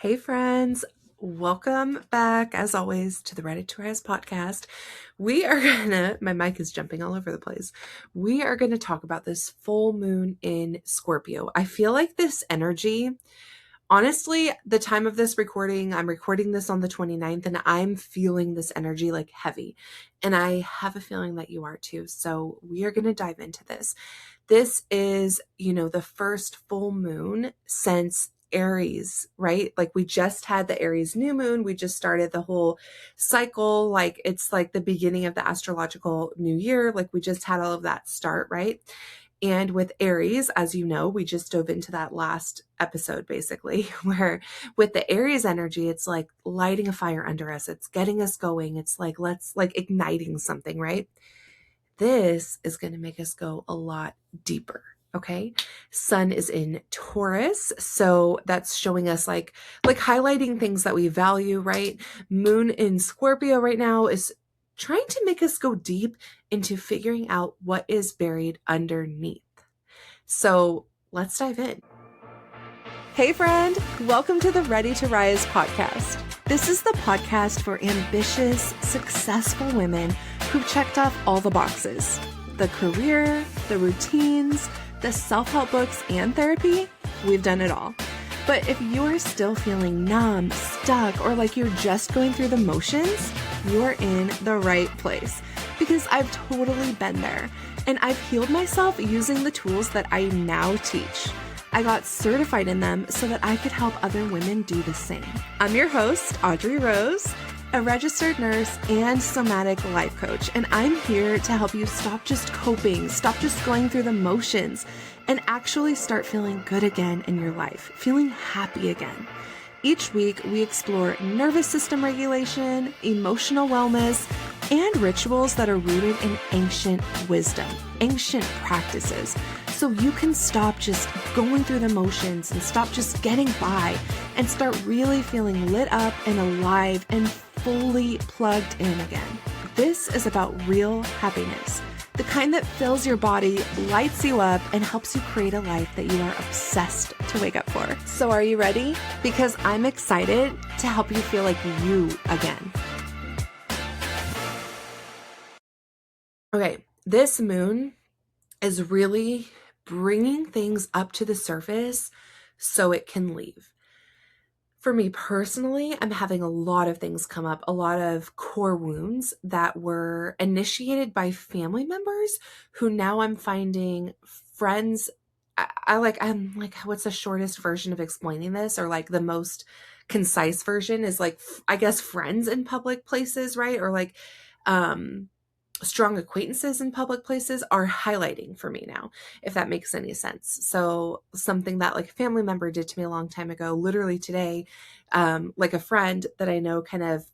Hey friends, welcome back as always to the Ready to Rise podcast. My mic is jumping all over the place. We are going to talk about this full moon in Scorpio. I feel like this energy, honestly, the time of this recording, I'm recording this on the 29th and I'm feeling this energy like heavy. And I have a feeling that you are too. So we are going to dive into this. This is, the first full moon since Aries, right? Like we just had the Aries new moon. We just started the whole cycle. Like it's like the beginning of the astrological new year. Like we just had all of that start, right? And with Aries, as you know, we just dove into that last episode, basically, where with the Aries energy, it's like lighting a fire under us. It's getting us going. It's like, let's like igniting something, right? This is going to make us go a lot deeper. Okay. Sun is in Taurus. So that's showing us like highlighting things that we value, right? Moon in Scorpio right now is trying to make us go deep into figuring out what is buried underneath. So let's dive in. Hey friend, welcome to the Ready to Rise podcast. This is the podcast for ambitious, successful women who've checked off all the boxes. The career, the routines, the self-help books, and therapy, we've done it all. But if you're still feeling numb, stuck, or like you're just going through the motions, you're in the right place. Because I've totally been there, and I've healed myself using the tools that I now teach. I got certified in them so that I could help other women do the same. I'm your host, Audrey Rose, a registered nurse and somatic life coach, and I'm here to help you stop just coping, stop just going through the motions, and actually start feeling good again in your life, feeling happy again. Each week, we explore nervous system regulation, emotional wellness, and rituals that are rooted in ancient wisdom, ancient practices, so you can stop just going through the motions and stop just getting by and start really feeling lit up and alive and fully plugged in again. This is about real happiness, the kind that fills your body, lights you up, and helps you create a life that you are obsessed to wake up for. So are you ready? Because I'm excited to help you feel like you again. Okay, this moon is really bringing things up to the surface so it can leave. For me personally, I'm having a lot of things come up, a lot of core wounds that were initiated by family members who now I'm finding friends. I'm like, what's the shortest version of explaining this? Or like the most concise version is like, I guess friends in public places, right? Or like, strong acquaintances in public places are highlighting for me now, if that makes any sense. So something that like a family member did to me a long time ago, literally today, like a friend that I know kind of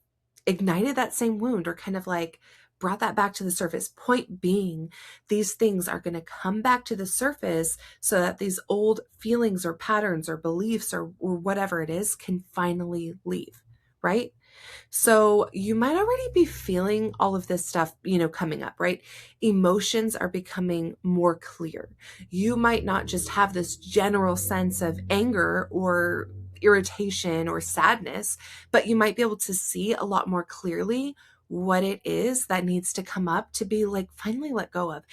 ignited that same wound or kind of like brought that back to the surface. Point being, these things are going to come back to the surface so that these old feelings or patterns or beliefs or whatever it is can finally leave, right? So you might already be feeling all of this stuff, coming up, right? Emotions are becoming more clear. You might not just have this general sense of anger or irritation or sadness, but you might be able to see a lot more clearly what it is that needs to come up to be like finally let go of.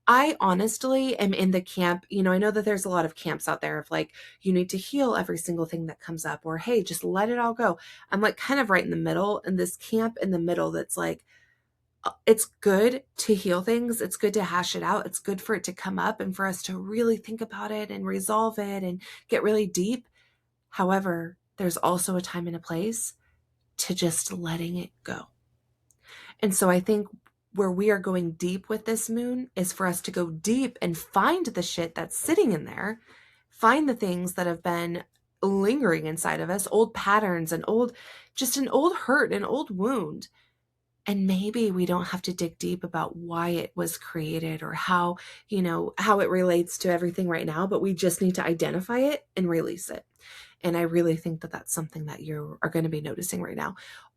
I honestly am in the camp, I know that there's a lot of camps out there of like, you need to heal every single thing that comes up, or hey, just let it all go. I'm like kind of right in the middle, in this camp in the middle that's like, it's good to heal things. It's good to hash it out. It's good for it to come up and for us to really think about it and resolve it and get really deep. However, there's also a time and a place to just letting it go. And so I think where we are going deep with this moon is for us to go deep and find the shit that's sitting in there, find the things that have been lingering inside of us, old patterns and just an old hurt, an old wound. And maybe we don't have to dig deep about why it was created or how it relates to everything right now, but we just need to identify it and release it. And I really think that that's something that you are going to be noticing right now.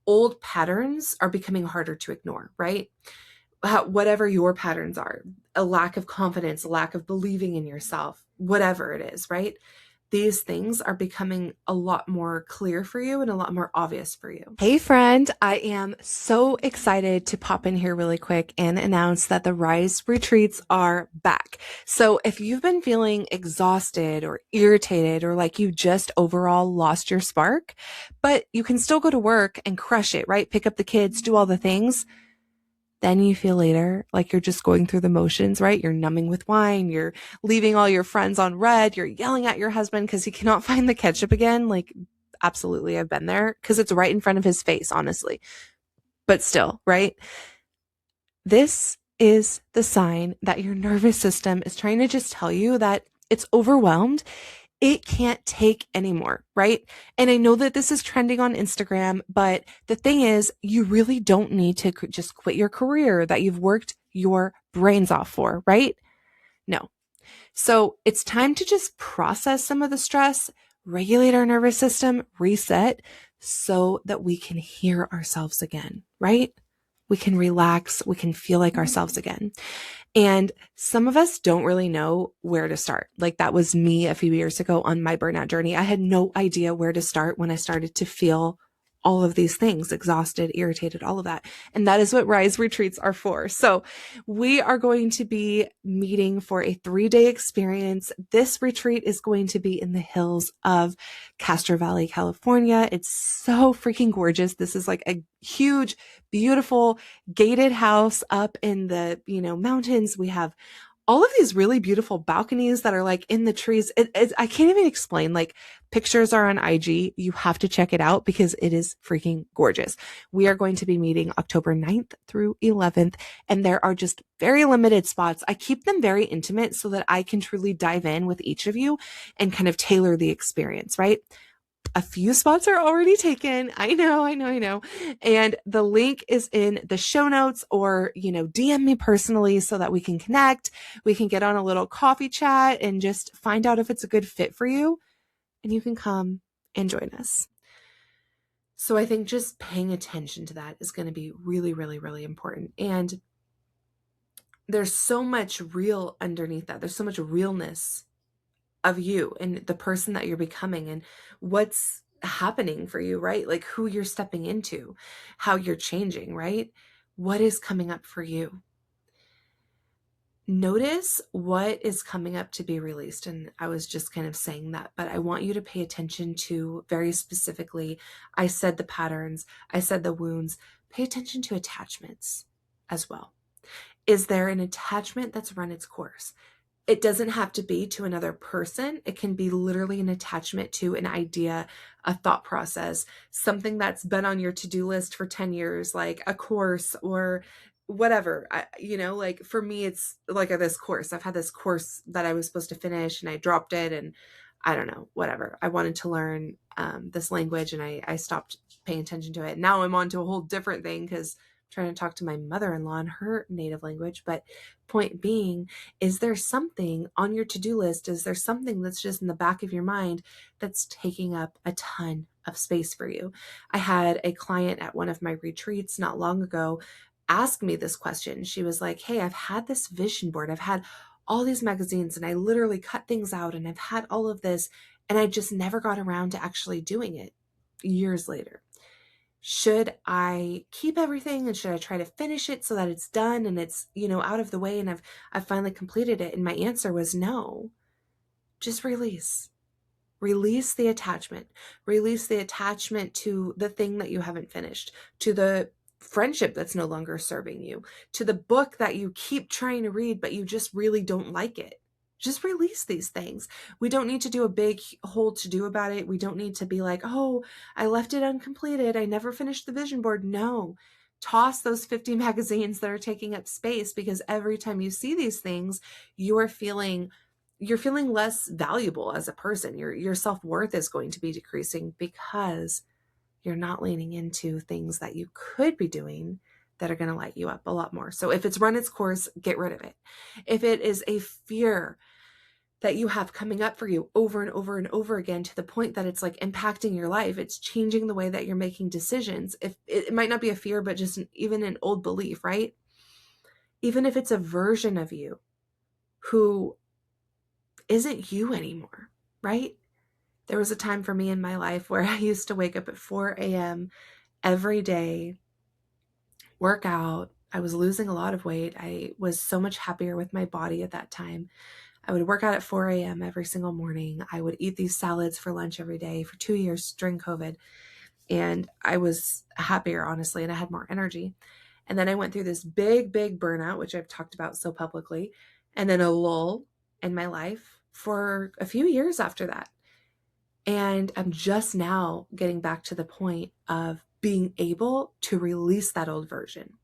Old patterns are becoming harder to ignore, right? Whatever your patterns are, a lack of confidence, a lack of believing in yourself, whatever it is, right? these things are becoming a lot more clear for you and a lot more obvious for you. Hey friend, I am so excited to pop in here really quick and announce that the Rise retreats are back. So if you've been feeling exhausted or irritated or like you just overall lost your spark, but you can still go to work and crush it, right? Pick up the kids, do all the things. Then you feel later like you're just going through the motions, right? You're numbing with wine. You're leaving all your friends on red. You're yelling at your husband because he cannot find the ketchup again. Like, absolutely, I've been there because it's right in front of his face, honestly. But still, right? This is the sign that your nervous system is trying to just tell you that it's overwhelmed. It can't take anymore, right? And I know that this is trending on Instagram, but the thing is, you really don't need to just quit your career that you've worked your brains off for, right? No. So it's time to just process some of the stress, regulate our nervous system, reset, so that we can hear ourselves again, right? We can relax, we can feel like ourselves again. And some of us don't really know where to start. Like that was me a few years ago on my burnout journey. I had no idea where to start when I started to feel all of these things, exhausted, irritated, all of that. And that is what Rise retreats are for. So we are going to be meeting for a 3-day experience. This retreat is going to be in the hills of Castro Valley, California. It's so freaking gorgeous. This is like a huge, beautiful gated house up in the, mountains. We have all of these really beautiful balconies that are like in the trees. I can't even explain. Like pictures are on IG. You have to check it out because it is freaking gorgeous. We are going to be meeting October 9th through 11th, and there are just very limited spots. I keep them very intimate so that I can truly dive in with each of you and kind of tailor the experience, right? A few spots are already taken. I know. And the link is in the show notes, or, DM me personally so that we can connect. We can get on a little coffee chat and just find out if it's a good fit for you, and you can come and join us. So I think just paying attention to that is going to be really, really, really important. And there's so much real underneath that. There's so much realness of you and the person that you're becoming and what's happening for you, right? Like who you're stepping into, how you're changing, right? What is coming up for you? Notice what is coming up to be released. And I was just kind of saying that, but I want you to pay attention to very specifically, I said the patterns, I said the wounds, pay attention to attachments as well. Is there an attachment that's run its course? It doesn't have to be to another person. It can be literally an attachment to an idea, a thought process, something that's been on your to-do list for 10 years, like a course or whatever. Like for me, it's like this course. I've had this course that I was supposed to finish and I dropped it, and I don't know, whatever. I wanted to learn this language, and I stopped paying attention to it. Now I'm on to a whole different thing because trying to talk to my mother-in-law in her native language. But point being, is there something on your to-do list? Is there something that's just in the back of your mind that's taking up a ton of space for you? I had a client at one of my retreats not long ago ask me this question. She was like, hey, I've had this vision board. I've had all these magazines and I literally cut things out and I've had all of this and I just never got around to actually doing it years later. Should I keep everything and should I try to finish it so that it's done and it's, out of the way and I've finally completed it? And my answer was no. Just release. Release the attachment. Release the attachment to the thing that you haven't finished, to the friendship that's no longer serving you, to the book that you keep trying to read but you just really don't like it. Just release these things. We don't need to do a big whole to-do about it. We don't need to be like, oh, I left it uncompleted. I never finished the vision board. No, toss those 50 magazines that are taking up space, because every time you see these things, you're feeling less valuable as a person. Your self-worth is going to be decreasing because you're not leaning into things that you could be doing that are going to light you up a lot more. So if it's run its course, get rid of it. If it is a fear that you have coming up for you over and over and over again to the point that it's like impacting your life, it's changing the way that you're making decisions. If it might not be a fear, but just even an old belief, right? Even if it's a version of you who isn't you anymore, right? There was a time for me in my life where I used to wake up at 4 a.m. every day, work out. I was losing a lot of weight. I was so much happier with my body at that time. I would work out at 4 a.m. every single morning. I would eat these salads for lunch every day for 2 years during COVID. And I was happier, honestly, and I had more energy. And then I went through this big, big burnout, which I've talked about so publicly, and then a lull in my life for a few years after that. And I'm just now getting back to the point of being able to release that old version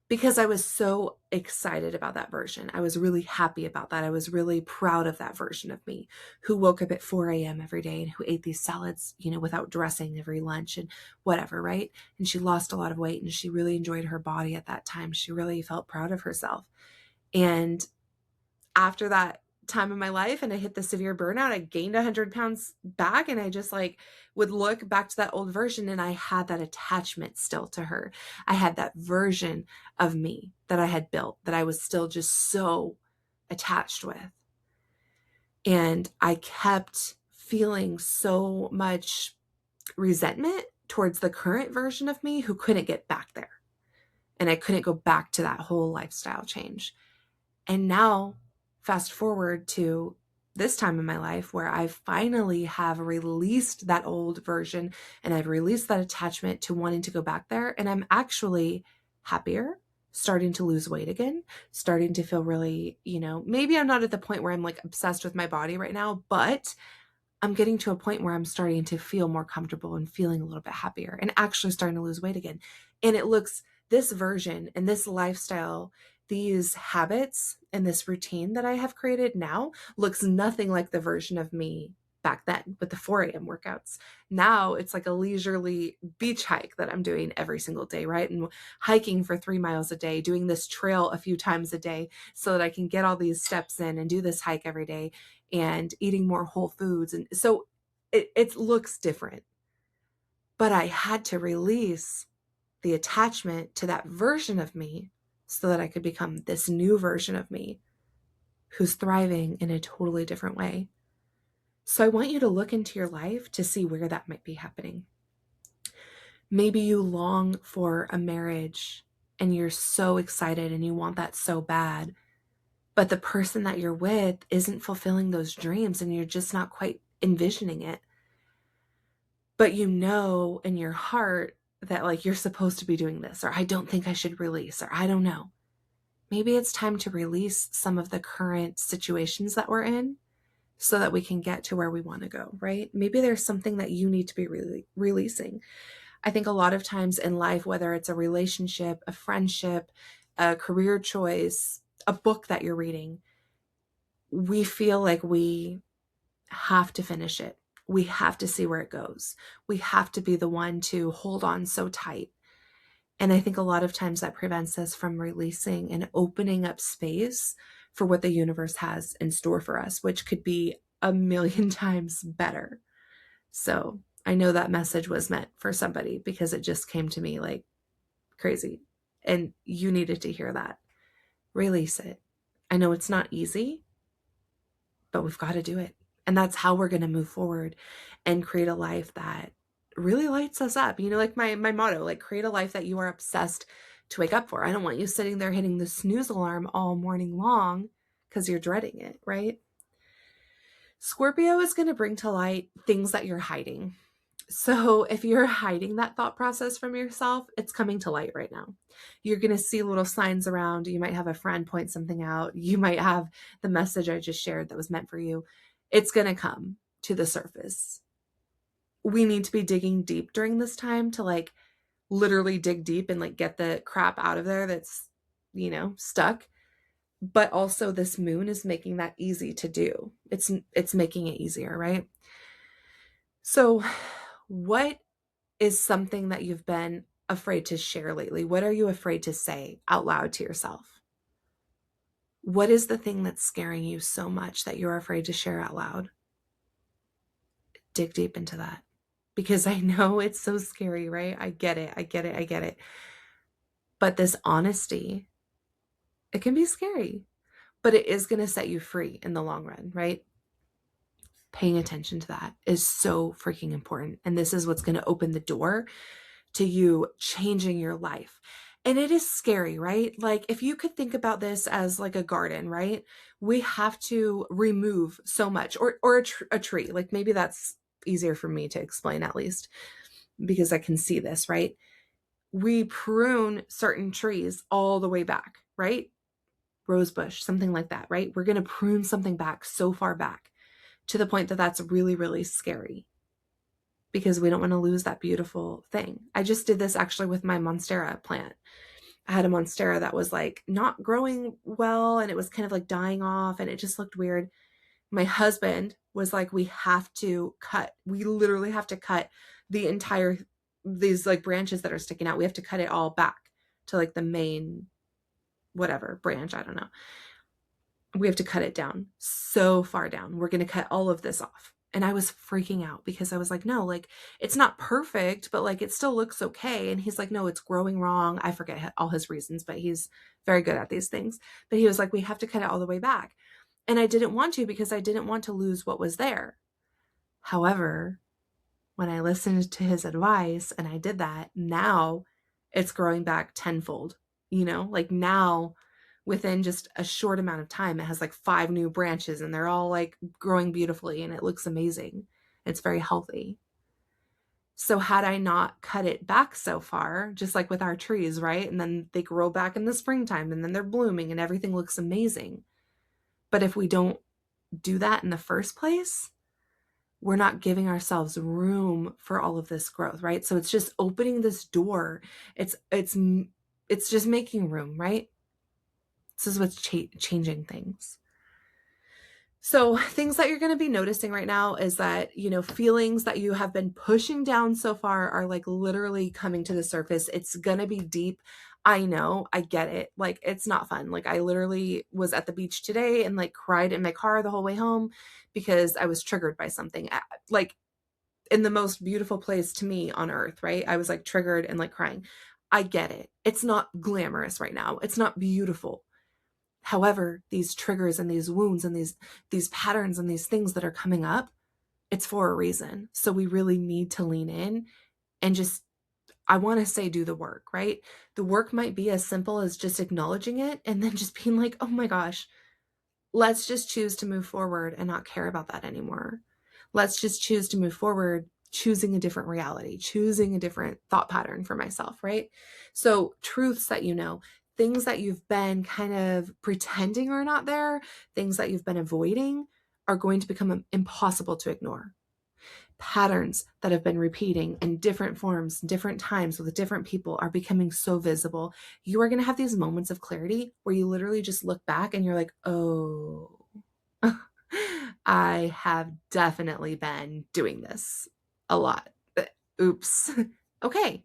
because I was so excited about that version. I was really happy about that. I was really proud of that version of me who woke up at 4 a.m. every day and who ate these salads, without dressing every lunch and whatever, right? And she lost a lot of weight and she really enjoyed her body at that time. She really felt proud of herself. And after that time in my life and I hit the severe burnout, I gained 100 pounds back, and I just would look back to that old version and I had that attachment still to her. I had that version of me that I had built that I was still just so attached with. And I kept feeling so much resentment towards the current version of me who couldn't get back there. And I couldn't go back to that whole lifestyle change. And now, fast forward to this time in my life where I finally have released that old version and I've released that attachment to wanting to go back there. And I'm actually happier, starting to lose weight again, starting to feel really, maybe I'm not at the point where I'm obsessed with my body right now, but I'm getting to a point where I'm starting to feel more comfortable and feeling a little bit happier and actually starting to lose weight again. And this version and this lifestyle, these habits and this routine that I have created now looks nothing like the version of me back then with the 4 a.m. workouts. Now it's like a leisurely beach hike that I'm doing every single day, right? And hiking for 3 miles a day, doing this trail a few times a day so that I can get all these steps in and do this hike every day, and eating more whole foods. And so it looks different. But I had to release the attachment to that version of me so that I could become this new version of me who's thriving in a totally different way. So I want you to look into your life to see where that might be happening. Maybe you long for a marriage and you're so excited and you want that so bad, but the person that you're with isn't fulfilling those dreams and you're just not quite envisioning it. But you know in your heart that you're supposed to be doing this, or I don't think I should release, or I don't know. Maybe it's time to release some of the current situations that we're in so that we can get to where we want to go, right? Maybe there's something that you need to be releasing. I think a lot of times in life, whether it's a relationship, a friendship, a career choice, a book that you're reading, we feel like we have to finish it. We have to see where it goes. We have to be the one to hold on so tight. And I think a lot of times that prevents us from releasing and opening up space for what the universe has in store for us, which could be a million times better. So I know that message was meant for somebody because it just came to me like crazy. And you needed to hear that. Release it. I know it's not easy, but we've got to do it. And that's how we're going to move forward and create a life that really lights us up. Like my motto, create a life that you are obsessed to wake up for. I don't want you sitting there hitting the snooze alarm all morning long because you're dreading it, right? Scorpio is going to bring to light things that you're hiding. So if you're hiding that thought process from yourself, it's coming to light right now. You're going to see little signs around. You might have a friend point something out. You might have the message I just shared that was meant for you. It's going to come to the surface. We need to be digging deep during this time to literally dig deep and get the crap out of there that's, stuck. But also this moon is making that easy to do. It's making it easier, right? So what is something that you've been afraid to share lately? What are you afraid to say out loud to yourself? What is the thing that's scaring you so much that you're afraid to share out loud? Dig deep into that. Because I know it's so scary, right? I get it. But this honesty, it can be scary, but it is going to set you free in the long run, right? paying attention to that is so freaking important. And this is what's going to open the door to you changing your life. And it is scary, right? Like if you could think about this as like a garden, right? We have to remove so much, or a tree. Like maybe that's easier for me to explain, at least because I can see this, right? We prune certain trees all the way back, right? Rose bush, something like that, right? We're going to prune something back so far back to the point that that's really, really scary because we don't want to lose that beautiful thing. I just did this actually with my Monstera plant. I had a Monstera that was like not growing well and it was kind of like dying off and it just looked weird. My husband was like, we literally have to cut the entire, these like branches that are sticking out. We have to cut it all back to like the main, whatever branch. I don't know. We have to cut it down so far down. We're going to cut all of this off. And I was freaking out because I was like, no, like it's not perfect, but like it still looks okay. And he's like, no, it's growing wrong. I forget all his reasons, but he's very good at these things. But he was like, we have to cut it all the way back. And I didn't want to because I didn't want to lose what was there. However, when I listened to his advice and I did that, now it's growing back tenfold, like now within just a short amount of time, it has like 5 new branches and they're all like growing beautifully and it looks amazing. It's very healthy. So had I not cut it back so far, just like with our trees, right? And then they grow back in the springtime and then they're blooming and everything looks amazing. But if we don't do that in the first place, we're not giving ourselves room for all of this growth, right? So it's just opening this door. It's just making room, right? This is what's changing things. So things that you're going to be noticing right now is that, feelings that you have been pushing down so far are like literally coming to the surface. It's going to be deep. I know, I get it. Like, it's not fun. Like, I literally was at the beach today and like cried in my car the whole way home because I was triggered by something, like in the most beautiful place to me on earth, right? I was like triggered and like crying. I get it. It's not glamorous right now. It's not beautiful. However, these triggers and these wounds and these patterns and these things that are coming up, it's for a reason. So we really need to lean in and just, I want to say, do the work, right? The work might be as simple as just acknowledging it and then just being like, oh my gosh, let's just choose to move forward and not care about that anymore. Let's just choose to move forward, choosing a different reality, choosing a different thought pattern for myself, right? So truths that things that you've been kind of pretending are not there, things that you've been avoiding are going to become impossible to ignore. Patterns that have been repeating in different forms, different times with different people are becoming so visible. You are going to have these moments of clarity where you literally just look back and you're like, oh, I have definitely been doing this a lot. Oops. Okay,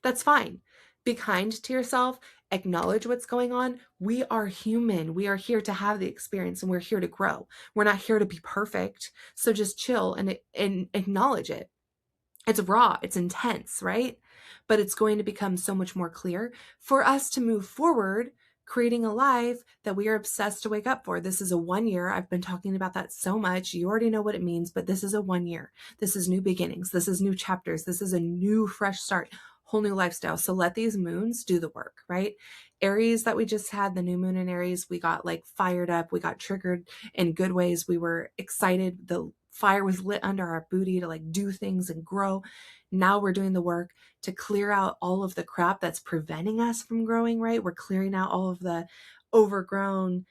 that's fine. Be kind to yourself. Acknowledge what's going on. We are human. We are here to have the experience and we're here to grow. We're not here to be perfect. So just chill and acknowledge it. It's raw. It's intense, right? But it's going to become so much more clear for us to move forward, creating a life that we are obsessed to wake up for. This is a 1 year. I've been talking about that so much. You already know what it means, but this is a 1 year. This is new beginnings. This is new chapters. This is a new fresh start. Whole new lifestyle. So let these moons do the work, right? Aries that we just had, the new moon in Aries, we got like fired up. We got triggered in good ways. We were excited. The fire was lit under our booty to like do things and grow. Now we're doing the work to clear out all of the crap that's preventing us from growing, right? We're clearing out all of the overgrown,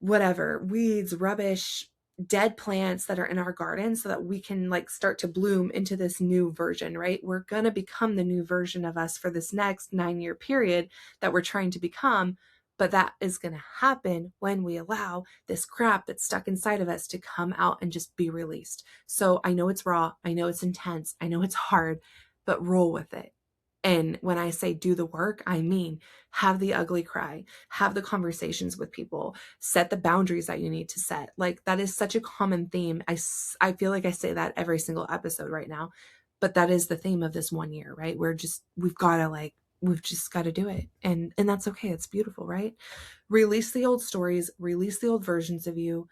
whatever, weeds, rubbish, dead plants that are in our garden so that we can like start to bloom into this new version, right? We're going to become the new version of us for this next 9-year period that we're trying to become. But that is going to happen when we allow this crap that's stuck inside of us to come out and just be released. So I know it's raw. I know it's intense. I know it's hard, but roll with it. And when I say do the work, I mean have the ugly cry, have the conversations with people, set the boundaries that you need to set. Like that is such a common theme. I feel like I say that every single episode right now, but that is the theme of this 1 year, right? We've just got to do it. And that's okay. It's beautiful, right? Release the old stories, release the old versions of you,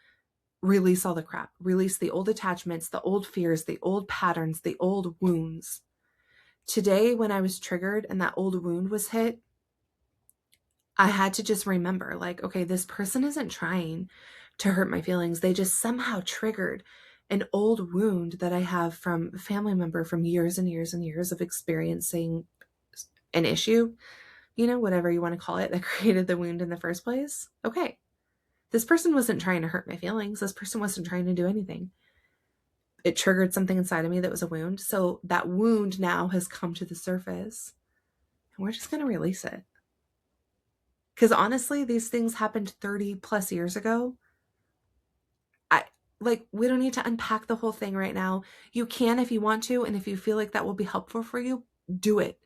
release all the crap, release the old attachments, the old fears, the old patterns, the old wounds. Today, when I was triggered and that old wound was hit, I had to just remember, like, okay, this person isn't trying to hurt my feelings. They just somehow triggered an old wound that I have from a family member from years and years and years of experiencing an issue, whatever you want to call it, that created the wound in the first place. Okay. This person wasn't trying to hurt my feelings. This person wasn't trying to do anything. It triggered something inside of me that was a wound. So that wound now has come to the surface, and we're just going to release it. Because honestly, these things happened 30 plus years ago. We don't need to unpack the whole thing right now. You can if you want to, and if you feel like that will be helpful for you, do it.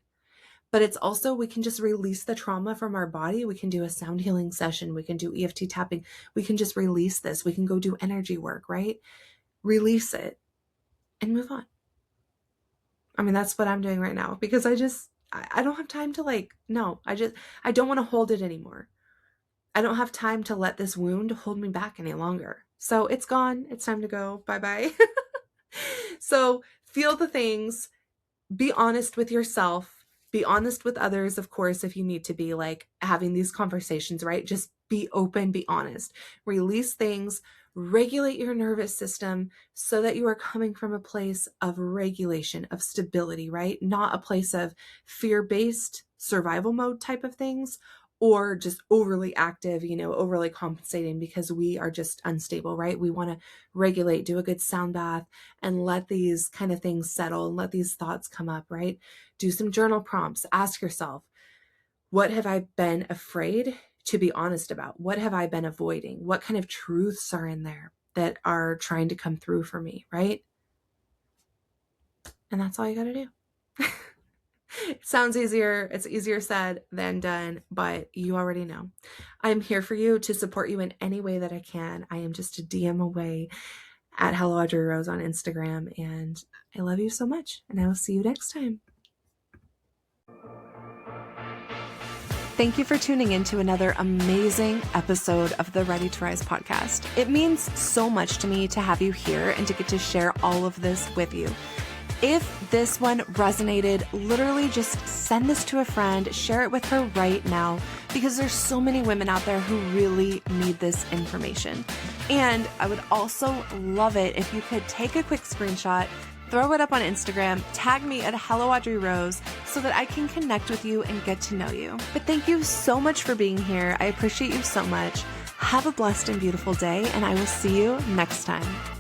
But it's also, we can just release the trauma from our body. We can do a sound healing session. We can do EFT tapping. We can just release this. We can go do energy work, right? Release it and move on. I mean, that's what I'm doing right now, because I don't have time to I don't want to hold it anymore. I don't have time to let this wound hold me back any longer. So it's gone. It's time to go. Bye-bye. So feel the things, be honest with yourself, be honest with others, of course, if you need to be, like, having these conversations, right? Just be open, be honest, release things, regulate your nervous system so that you are coming from a place of regulation, of stability, right? Not a place of fear-based survival mode type of things, or just overly active, overly compensating because we are just unstable, right? We want to regulate, do a good sound bath, and let these kind of things settle and let these thoughts come up, right? Do some journal prompts. Ask yourself, what have I been afraid to be honest about? What have I been avoiding? What kind of truths are in there that are trying to come through for me, right? And that's all you got to do. It sounds easier. It's easier said than done, but you already know. I'm here for you to support you in any way that I can. I am just a DM away at Hello Audrey Rose on Instagram, and I love you so much, and I will see you next time. Thank you for tuning in to another amazing episode of the Ready to Rise podcast. It means so much to me to have you here and to get to share all of this with you. If this one resonated, literally just send this to a friend, share it with her right now, because there's so many women out there who really need this information. And I would also love it if you could take a quick screenshot, throw it up on Instagram, tag me at Hello Audrey Rose so that I can connect with you and get to know you. But thank you so much for being here. I appreciate you so much. Have a blessed and beautiful day, and I will see you next time.